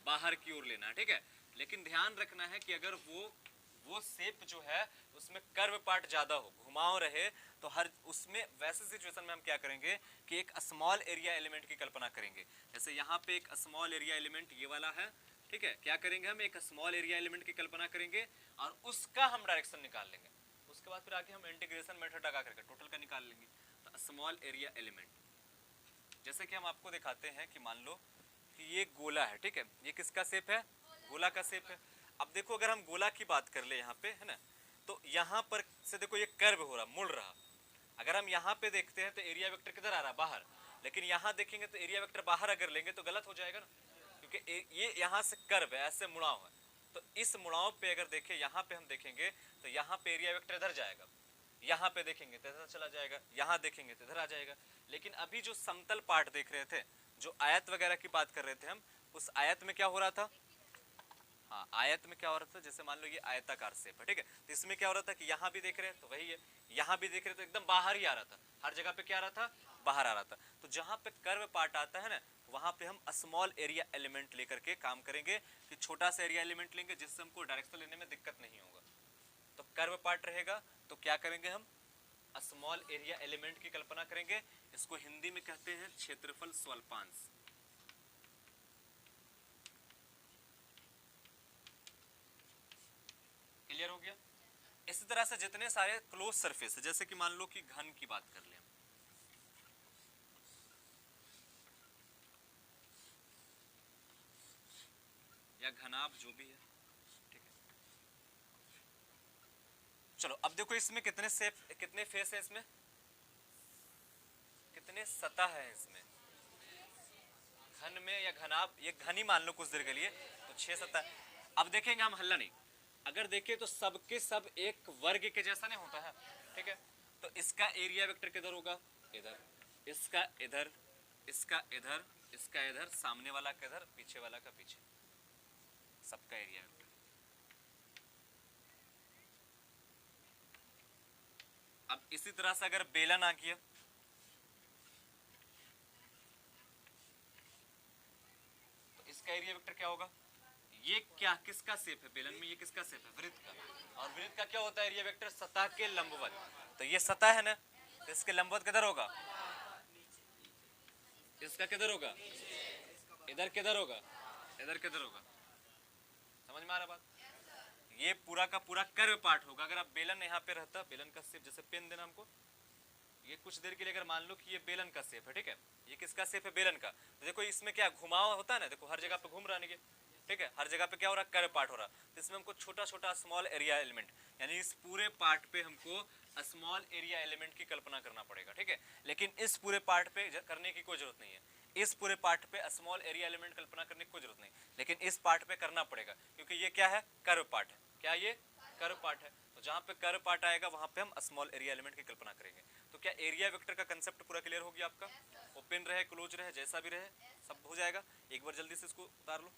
बाहर की ओर लेना है, ठीक है। लेकिन ध्यान रखना है कि अगर वो शेप जो है उसमें कर्व पार्ट ज्यादा हो, घुमाव रहे, तो हर उसमें वैसे सिचुएशन में हम क्या करेंगे कि एक स्मॉल एरिया एलिमेंट की कल्पना करेंगे। जैसे यहाँ पे एक स्मॉल एरिया एलिमेंट ये वाला है, ठीक है, क्या करेंगे हम एक स्मॉल एरिया एलिमेंट की कल्पना करेंगे और उसका हम डायरेक्शन निकाल लेंगे, उसके बाद फिर आगे हम इंटीग्रेशन मेथड लगा करके टोटल का निकाल लेंगे। तो स्मॉल एरिया एलिमेंट, जैसे कि हम आपको दिखाते हैं कि मान लो कि ये गोला है, ठीक है, ये किसका शेप है, गोला का शेप है। अब देखो अगर हम गोला की बात कर ले यहाँ पे, है ना, तो यहाँ पर से देखो ये कर्व हो रहा, मुड़ रहा। अगर हम यहाँ पे देखते हैं तो एरिया वेक्टर किधर आ रहा, बाहर, लेकिन यहाँ देखेंगे तो एरिया वेक्टर बाहर अगर लेंगे तो गलत हो जाएगा ना, क्योंकि ये यहाँ से कर्व है, ऐसे मुड़ाव है। तो इस मुड़ाव पे अगर देखें, यहाँ पे हम देखेंगे तो यहाँ पे एरिया वेक्टर इधर जाएगा, यहाँ पे देखेंगे तो इधर चला जाएगा, यहाँ देखेंगे तो इधर आ जाएगा। लेकिन अभी जो समतल पार्ट देख रहे थे, जो आयत वगैरह की बात कर रहे थे हम, उस आयत में क्या हो रहा था, हाँ आयत में क्या हो रहा था, जैसे मान लो ये आयताकार शेप है, ठीक है, तो इसमें क्या हो रहा था कि यहाँ भी देख रहे हैं तो वही है, यहाँ भी देख रहे हैं तो एकदम बाहर ही आ रहा था, हर जगह पे क्या आ रहा था, बाहर आ रहा था। तो जहाँ पे कर्व पार्ट आता है ना, वहां पे हम स्मॉल एरिया एलिमेंट लेकर के काम करेंगे, कि छोटा सा एरिया एलिमेंट लेंगे जिससे हमको डायरेक्शन लेने में दिक्कत नहीं होगा। तो कर्व पार्ट रहेगा तो क्या करेंगे हम, स्मॉल एरिया एलिमेंट की कल्पना करेंगे, इसको हिंदी में कहते हैं क्षेत्रफल स्वल्पांश। क्लियर हो गया। इसी तरह से जितने सारे क्लोज सरफेस है, जैसे कि मान लो कि घन की बात कर ले हम, या घनाभ जो भी है, ठीक है। चलो अब देखो इसमें कितने शेप, कितने फेस है इसमें, कितने सतह है इसमें, घन में या घनाभ, ये घन ही मान लो कुछ देर के लिए, तो 6 सतह। अब देखेंगे हम, हल्ला नहीं, अगर देखें तो सबके सब एक वर्ग के जैसा नहीं होता है, ठीक है, तो इसका एरिया वेक्टर किधर होगा, इधर, इसका इधर, इसका इधर, इसका इधर, सामने वाला का इधर, पीछे वाला का पीछे, सबका एरिया वेक्टर। अब इसी तरह से अगर बेलन आ गया, तो इसका एरिया वेक्टर क्या होगा, ये क्या किसका शेप है बेलन में, ये किसका शेप है, वृत्त का, और वृत्त का क्या होता है एरिया वेक्टर, सतह के लंबवत, तो ये सतह है ना, तो इसके लंबवत किधर होगा, इसका किधर होगा, इधर किधर होगा, इधर किधर होगा, समझ में आ रहा बात। ये पूरा का पूरा कर्व पार्ट होगा। अगर आप बेलन यहाँ पे रहता, बेलन का शेप, जैसे पेन देना हमको, ये कुछ देर के लिए अगर मान लो कि ये बेलन का शेप है, ठीक है, ये किसका शेप है, बेलन का, तो देखो इसमें क्या घुमाव होता है ना, देखो हर जगह पे घूम रहा है, ठीक है, हर जगह पे क्या हो रहा है, कर्व पार्ट हो रहा है, तो इसमें हमको छोटा छोटा स्मॉल एरिया एलिमेंट, यानी इस पूरे पार्ट पे हमको स्मॉल एरिया एलिमेंट की कल्पना करना पड़ेगा, ठीक है। लेकिन इस पूरे पार्ट पे करने की कोई जरूरत नहीं है, इस पूरे पार्ट पे स्मॉल एरिया एलिमेंट कल्पना करने की कोई जरूरत नहीं, लेकिन इस पार्ट पे करना पड़ेगा, क्योंकि ये क्या है, कर्व पार्ट है, क्या ये कर्व पार्ट है, तो जहां पे कर्व पार्ट आएगा वहां पे हम स्मॉल एरिया एलिमेंट की कल्पना करेंगे। तो क्या एरिया वेक्टर का कंसेप्ट पूरा क्लियर हो गया आपका, ओपन रहे क्लोज रहे जैसा भी रहे सब हो जाएगा। एक बार जल्दी से इसको उतार लो।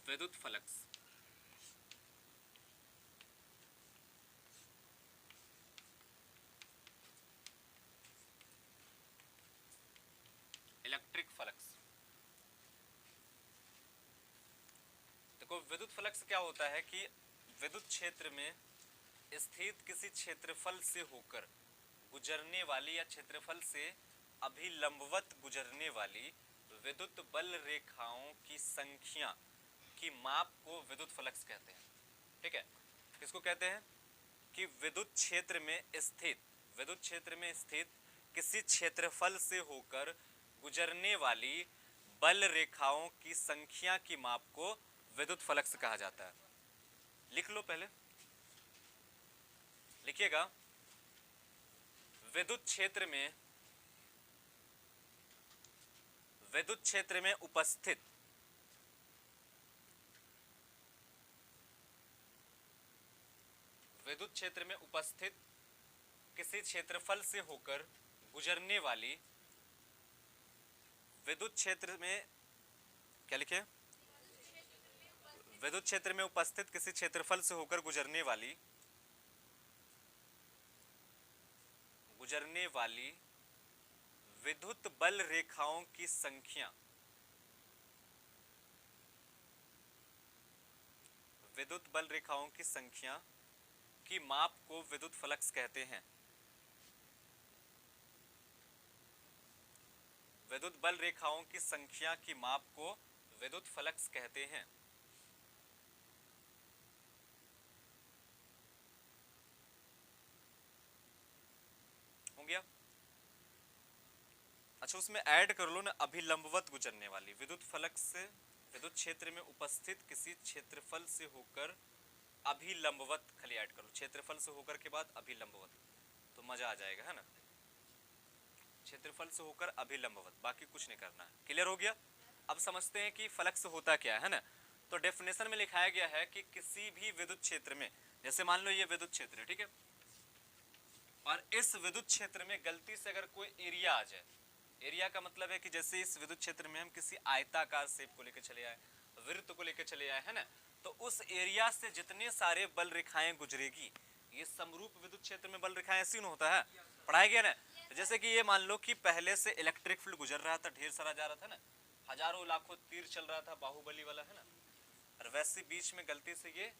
विद्युत फ्लक्स, इलेक्ट्रिक फ्लक्स। देखो विद्युत फ्लक्स क्या होता है कि विद्युत क्षेत्र में स्थित किसी क्षेत्रफल से होकर गुजरने वाली या क्षेत्रफल से अभिलंबवत गुजरने वाली विद्युत बल रेखाओं की संख्या की माप को विद्युत फ्लक्स कहते हैं, ठीक है। किसको कहते हैं कि विद्युत क्षेत्र में स्थित, विद्युत क्षेत्र में स्थित किसी क्षेत्रफल से होकर गुजरने वाली बल रेखाओं की संख्या की माप को विद्युत फ्लक्स कहा जाता है। लिख लो, पहले लिखिएगा, विद्युत क्षेत्र में, विद्युत क्षेत्र में उपस्थित विद्युत क्षेत्र में उपस्थित किसी क्षेत्रफल से होकर गुजरने वाली, विद्युत क्षेत्र में क्या लिखे, विद्युत क्षेत्र में उपस्थित किसी क्षेत्रफल से होकर गुजरने वाली विद्युत बल रेखाओं की संख्या, विद्युत बल रेखाओं की संख्या की माप को विद्युत फ्लक्स कहते हैं। विद्युत बल रेखाओं की संख्या की माप को विद्युत फ्लक्स कहते हैं। अच्छा उसमें ऐड कर लो ना, अभिलंबवत गुजरने वाली विद्युत फलक से विद्युत क्षेत्र में उपस्थित किसी क्षेत्रफल से होकर अभिलंबवत, खाली ऐड कर लो, क्षेत्रफल से होकर के बाद अभिलंबवत, तो मजा आ जाएगा, है ना। क्षेत्रफल से होकर अभिलंबवत, बाकी कुछ नहीं करना है। क्लियर हो गया। अब समझते हैं कि फलक से होता क्या है ना। तो डेफिनेशन में लिखाया गया है कि किसी भी विद्युत क्षेत्र में, जैसे मान लो ये विद्युत क्षेत्र है, ठीक है, और इस विद्युत क्षेत्र में गलती से अगर कोई एरिया आ जाए, एरिया का मतलब है कि जैसे इस विद्युत क्षेत्र में हम किसी आयताकार शेप को लेकर चले आए, वृत्त को लेकर चले आए, है ना, तो उस एरिया से जितने सारे बल रेखाएं गुजरेगी, ये समरूप विद्युत क्षेत्र में बल रेखाएं ऐसी होता है, पढ़ाया गया ना। जैसे कि ये मान लो कि पहले से इलेक्ट्रिक फील्ड गुजर रहा था, ढेर सारा जा रहा था ना, हजारों लाखों तीर चल रहा था, बाहुबली वाला, है ना, और वैसे बीच में गलती से ये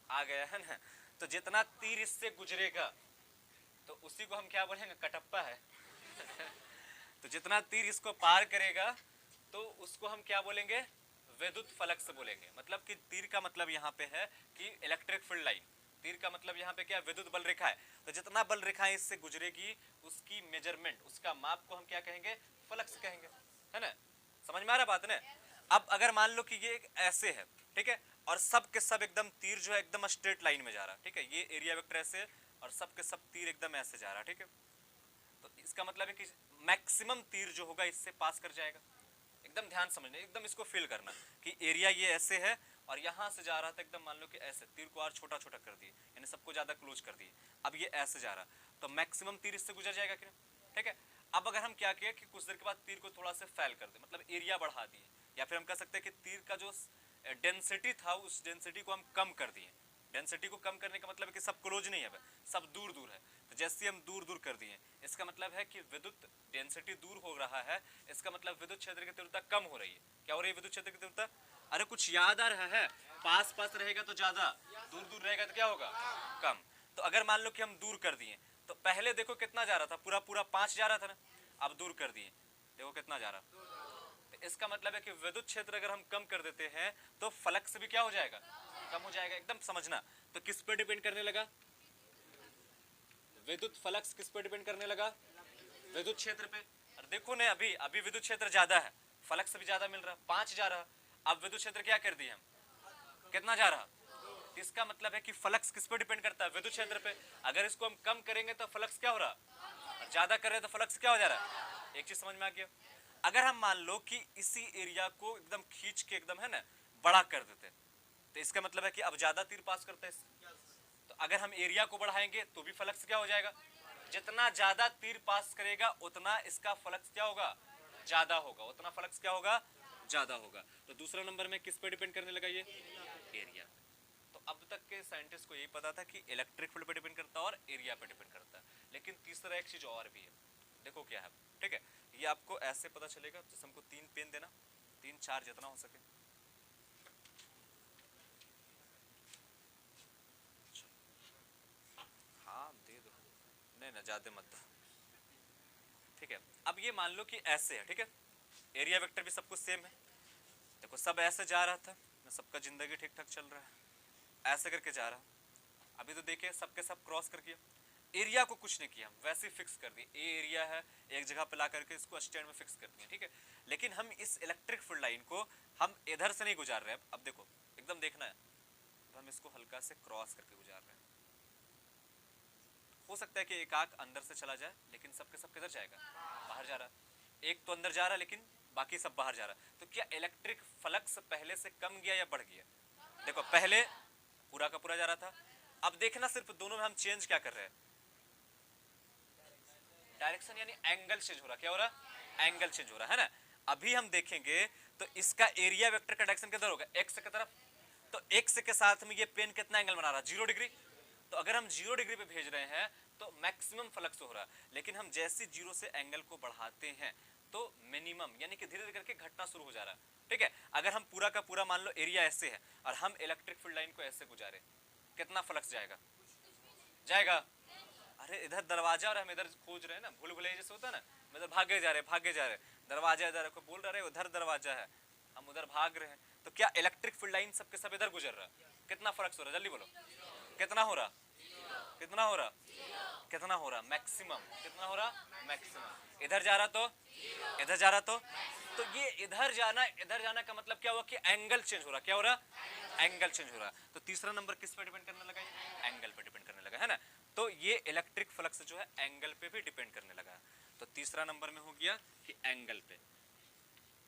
आ गया, है ना, तो जितना तीर इससे गुजरेगा तो उसी को हम क्या बोलेंगे, कटप्पा है तो जितना तीर इसको पार करेगा तो उसको हम क्या बोलेंगे, विद्युत फलक से बोलेंगे। मतलब कि तीर का मतलब यहाँ पे है कि इलेक्ट्रिक फील्ड लाइन, तीर का मतलब यहाँ पे क्या, विद्युत बल रेखा है, तो जितना बल रेखाएं इससे गुजरेगी उसकी मेजरमेंट, उसका माप को हम क्या कहेंगे, फलक्स कहेंगे, है ना। समझ में आ रहा बात ना। अब अगर मान लो कि ये ऐसे है, ठीक है, और सब के सब एकदम तीर जो है एकदम स्ट्रेट लाइन में जा रहा है, ठीक है, ये एरिया वेक्टर ऐसे और सब के सब तीर एकदम ऐसे जा रहा है, ठीक है, तो इसका मतलब है कि मैक्सिमम तीर जो होगा इससे पास कर जाएगा। एकदम ध्यान समझना, एकदम इसको फील करना कि एरिया ये ऐसे है और यहां से जा रहा था, एकदम मान लो कि ऐसे तीर को और छोटा छोटा कर दिए, यानी सबको ज्यादा क्लोज कर दिए, अब ये ऐसे जा रहा, तो मैक्सिमम तीर इससे गुजर जाएगा कि नहीं, ठीक है। अब अगर हम क्या किए कि कुछ देर के बाद तीर को थोड़ा सा फैल कर दे, मतलब एरिया बढ़ा दिए, या फिर हम कह सकते हैं कि तीर का जो डेंसिटी था उस डेंसिटी को हम कम कर दिए। डेंसिटी को कम करने का मतलब है कि सब क्लोज नहीं है, सब दूर दूर है, तो जैसे हम दूर दूर कर दिए, इसका मतलब है कि विद्युत डेंसिटी दूर हो रहा है, इसका मतलब विद्युत क्षेत्र की तीव्रता कम हो रही है। क्या हो रही है विद्युत क्षेत्र की तीव्रता, अरे कुछ याद आ रहा है, पास पास रहेगा तो ज्यादा, दूर दूर रहेगा तो क्या होगा, कम। तो अगर मान लो कि हम दूर कर दिए, तो पहले देखो कितना जा रहा था, पूरा पूरा 5 जा रहा था ना, अब दूर कर दिए, देखो कितना जा रहा, तो इसका मतलब है कि विद्युत क्षेत्र अगर हम कम कर देते हैं तो फ्लक्स भी क्या हो जाएगा, कम हो जाएगा। एकदम समझना। तो किस पे डिपेंड करने लगा, विद्युत फ्लक्स किस पे डिपेंड करने लगा, विद्युत क्षेत्र पे। और देखो ने अभी अभी विद्युत क्षेत्र ज्यादा है, फ्लक्स भी ज्यादा मिल रहा, 5 जा रहा, अब विद्युत क्षेत्र क्या कर दिए हम, कितना जा रहा, इसका मतलब है कि फ्लक्स किस पे डिपेंड करता है, विद्युत क्षेत्र पे। अगर इसको हम कम करेंगे तो फ्लक्स क्या हो रहा, और ज्यादा कर रहे तो फ्लक्स क्या हो जा रहा। एक चीज समझ में आ गया। अगर हम मान लो कि इसी एरिया को एकदम खींच के एकदम, है ना, बड़ा कर देते, तो इसका मतलब है कि अब ज्यादा तीर पास करते हैं, तो अगर हम एरिया को बढ़ाएंगे तो भी फ्लक्स क्या हो जाएगा, जितना ज्यादा तीर पास करेगा उतना इसका फ्लक्स क्या होगा, ज्यादा होगा, उतना फ्लक्स क्या होगा, ज्यादा होगा। तो दूसरा नंबर में किस पे डिपेंड करने लगा, ये एरिया। तो अब तक के साइंटिस्ट को यही पता था कि इलेक्ट्रिक फील्ड पे डिपेंड करता है और एरिया पे डिपेंड करता है, लेकिन तीसरा एक चीज और भी है, देखो क्या है, ठीक है, ये आपको ऐसे पता चलेगा, जैसे हमको 3 पेन देना, 3 4 जितना हो सके, हाँ दे दो, नहीं ना ज्यादा मत दो, ठीक है। अब ये मान लो कि ऐसे है, ठीक है, एरिया वेक्टर भी सब कुछ सेम है, देखो सब ऐसे जा रहा था ना, सबका जिंदगी ठीक ठाक चल रहा है, ऐसे करके जा रहा, अभी तो देखिए सबके सब क्रॉस कर किया, एरिया को कुछ नहीं किया, हम वैसे ही फिक्स कर दिए, ए एरिया है, एक जगह पे ला करके इसको स्टैंड में फिक्स कर दिए, ठीक है। लेकिन हम इस इलेक्ट्रिक फील्ड लाइन को हम इधर से नहीं गुजार रहे हैं, अब देखो एकदम देखना है, अब हम इसको हल्का से क्रॉस करके गुजार रहे हैं, हो सकता है कि एक आंख अंदर से चला जाए, लेकिन सबके सब किधर जाएगा, बाहर जा रहा, एक तो अंदर जा रहा लेकिन बाकी सब बाहर जा रहा, तो क्या इलेक्ट्रिक फ्लक्स पहले से कम गया या बढ़ गया, देखो पहले पूरा का पूरा जा रहा था, अब देखना सिर्फ दोनों में हम चेंज क्या कर रहे हैं, डायरेक्शन यानी एंगल चेंज हो रहा, क्या हो रहा, एंगल चेंज हो रहा है ना। अभी हम देखेंगे तो इसका एरिया वेक्टर का डायरेक्शन किधर होगा, एक्स की तरफ, तो एक्स के साथ में ये पेन कितना एंगल बना रहा, 0 डिग्री, तो अगर हम 0 डिग्री पे भेज रहे हैं तो मैक्सिमम फ्लक्स हो रहा, लेकिन हम जैसे 0 से एंगल को बढ़ाते हैं तो मिनिमम यानी कि धीरे धीरे करके घटना शुरू हो जा रहा है, ठीक है। अगर हम पूरा का पूरा मान लो एरिया ऐसे है और हम इलेक्ट्रिक फील्ड लाइन को ऐसे गुजारे, कितना फ्लक्स जाएगा, जाएगा, अरे इधर दरवाजा और हम इधर खोज रहे हैं ना, भूल भुलैया जैसे होता है ना, इधर भागे जा रहे दरवाजा इधर को बोल रहे उधर दरवाजा है, हम उधर भाग रहे हैं, तो क्या इलेक्ट्रिक फील्ड लाइन सबके सब इधर गुजर रहा है, कितना फ्लक्स हो रहा है, जल्दी बोलो कितना हो रहा, कितना हो रहा, कितना हो रहा, मैक्सिमम, कितना हो रहा, मैक्सिमम। इधर जा रहा तो इधर जा रहा तो ये इधर जाना का मतलब क्या हुआ कि एंगल चेंज हो रहा, क्या हो रहा, एंगल चेंज हो रहा। तो तीसरा नंबर किस पे डिपेंड करने लगा, एंगल पे डिपेंड करने लगा, है ना। तो ये इलेक्ट्रिक फ्लक्स जो है एंगल पे भी डिपेंड करने लगा। तो तीसरा नंबर में हो गया कि एंगल पे।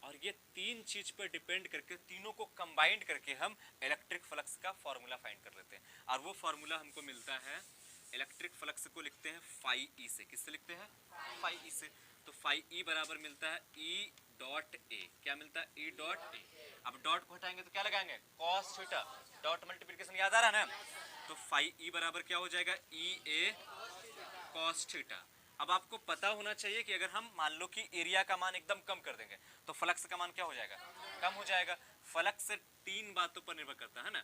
और ये तीन चीज पर डिपेंड करके, तीनों को कंबाइंड करके हम इलेक्ट्रिक फ्लक्स का फॉर्मूला फाइंड कर लेते हैं। और वो फॉर्मूला हमको मिलता है, इलेक्ट्रिक फ्लक्स को लिखते हैं फाई ई से। किससे लिखते हैं, फाई ई से। तो फाई ई बराबर मिलता है ई डॉट ए। क्या मिलता है, ई डॉट ए। अब डॉट को हटाएंगे तो क्या लगाएंगे, कॉस थीटा। डॉट मल्टीप्लिकेशन याद आ रहा है ना। तो फाई ई बराबर क्या हो जाएगा, ई ए कॉस थीटा। अब आपको पता होना चाहिए कि अगर हम मान लो कि एरिया का मान एकदम कम कर देंगे तो फ्लक्स का मान क्या हो जाएगा, कम हो जाएगा। फ्लक्स से तीन बातों पर निर्भर करता है ना।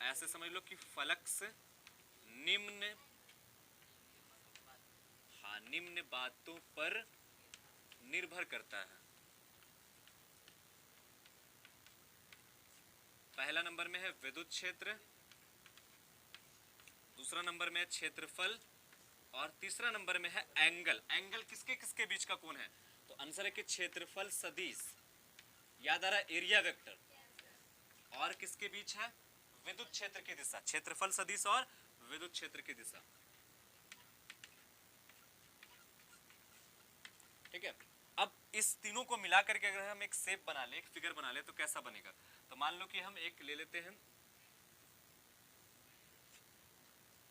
ऐसे समझ लो कि फ्लक्स निम्न, हाँ, निम्न बातों पर निर्भर करता है। पहला नंबर में है विद्युत क्षेत्र, दूसरा नंबर में है क्षेत्रफल, और तीसरा नंबर में है एंगल। एंगल किसके किसके बीच का कोण है, तो आंसर है कि क्षेत्रफल सदिश, याद आ रहा है, एरिया वेक्टर, और किसके बीच है, विद्युत क्षेत्र की दिशा। क्षेत्रफल सदिश और विद्युत क्षेत्र की दिशा, ठीक है। अब इस तीनों को मिलाकर के अगर हम एक शेप बना ले, एक फिगर बना ले, तो कैसा बनेगा। तो मान लो कि हम एक ले लेते हैं,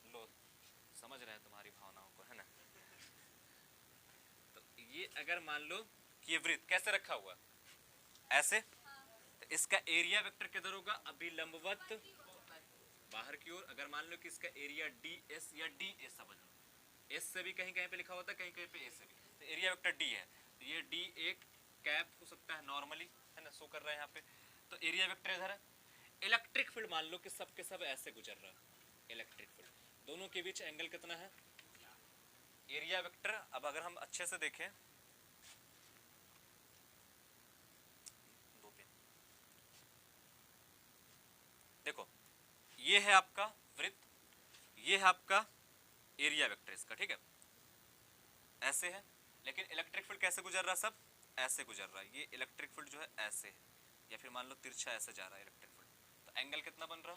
लो समझ रहे हैं तुम्हारी भावनाओं को, है ना। तो ये अगर मान लो कि ये वृत्त कैसे रखा हुआ, ऐसे, तो इसका एरिया वेक्टर किधर होगा, अभी लंबवत बाहर की ओर। अगर मान लो कि इसका एरिया डी एस या डी ए समझ लो, एस से भी कहीं कहीं पे लिखा होता है, कहीं कहीं पे ए से भी, तो एरिया वेक्टर डी है। तो ये डी एक कैप हो सकता है नॉर्मली, है ना, शो कर रहा है यहाँ पे। तो एरिया वेक्टर इधर है। इलेक्ट्रिक फील्ड मान लो कि सब के सब ऐसे गुजर रहा है, इलेक्ट्रिक फील्ड, दोनों के बीच एंगल कितना है, एरिया वेक्टर। अब अगर हम अच्छे से देखें, देखो ये है आपका वृत्त, ये है आपका एरिया वेक्टर इसका, ठीक है, ऐसे है। लेकिन इलेक्ट्रिक फील्ड कैसे गुजर रहा है, सब ऐसे गुजर रहा है। ये इलेक्ट्रिक फील्ड जो है ऐसे है, या फिर मान लो तिरछा ऐसे जा रहा है इलेक्ट्रिक फील्ड। तो एंगल कितना बन रहा,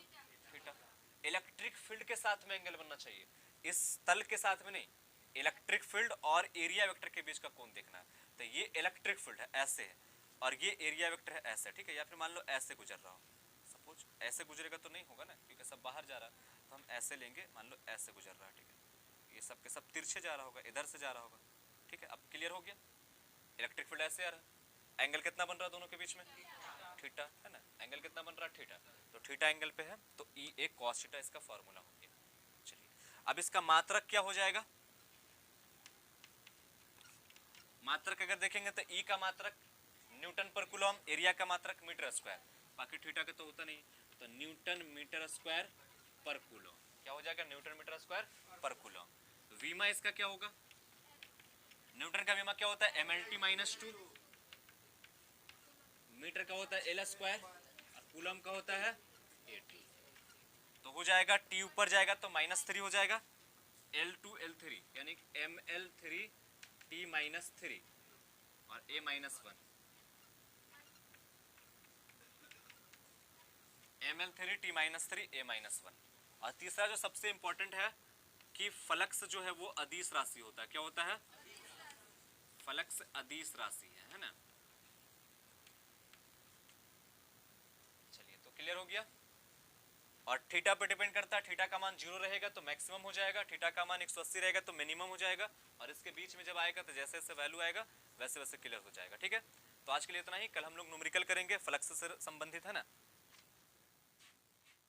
थीटा। इलेक्ट्रिक फील्ड के साथ में एंगल बनना चाहिए, इस तल के साथ में नहीं। इलेक्ट्रिक फील्ड और एरिया वेक्टर के बीच का कोण देखना है। तो ये इलेक्ट्रिक फील्ड है, ऐसे है, और ये एरिया वेक्टर है, ऐसे, ठीक है। या फिर मान लो ऐसे गुजर रहा हो, सपोज ऐसे गुजरेगा तो नहीं होगा ना, क्योंकि सब बाहर जा रहा है। तो हम ऐसे लेंगे, मान लो ऐसे गुजर रहा है, ठीक है। ये सब के सब तिरछे जा रहा होगा, इधर से जा रहा होगा, ठीक है। अब क्लियर हो गया, इलेक्ट्रिक फील्ड ऐसे आ रहा है। एंगल कितना बन रहा है दोनों के बीच में, थीटा, है ना। एंगल कितना बन रहा है, थीटा। तो थीटा एंगल पे है, तो ई ए कॉस थीटा इसका फॉर्मूला हो गया। चलिए अब इसका मात्रक क्या हो जाएगा, मात्रक अगर देखेंगे तो ई का मात्रक न्यूटन पर कूलम, एरिया का मात्रक मीटर स्क्वायर, बाकी थीटा का तो होता नहीं। तो न्यूटन मीटर स्क्वायर पर कूलम, क्या हो जाएगा, न्यूटन मीटर स्क्वायर पर कूलम। वीमा इसका क्या होगा, न्यूटन का वीमा क्या होता है, M L T minus two, metre का होता है एल स्क्वायर, और कूलम का होता है ए टी। तो हो जाएगा टी ऊपर जाएगा तो -3 हो जाएगा, L2 L3 यानी ML3 T -3 और A -1, ML3 T -3 A -1। और तीसरा जो सबसे इंपॉर्टेंट है कि फ्लक्स जो है वो अदिश राशि होता है। क्या होता है, फ्लक्स अदिश राशि है ना। चलिए तो क्लियर हो गया। और थीटा पे डिपेंड करता है, थीटा का मान 0 रहेगा तो मैक्सिमम हो जाएगा, थीटा का मान 180 रहेगा तो मिनिमम हो जाएगा, और इसके बीच में जब आएगा तो जैसे जैसे वैल्यू आएगा वैसे वैसे क्लियर हो जाएगा, ठीक है। तो आज के लिए इतना ही, कल हम लोग न्यूमेरिकल करेंगे, फ्लक्स से संबंधित, है ना।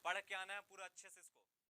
पढ़ के आना है पूरा अच्छे से इसको।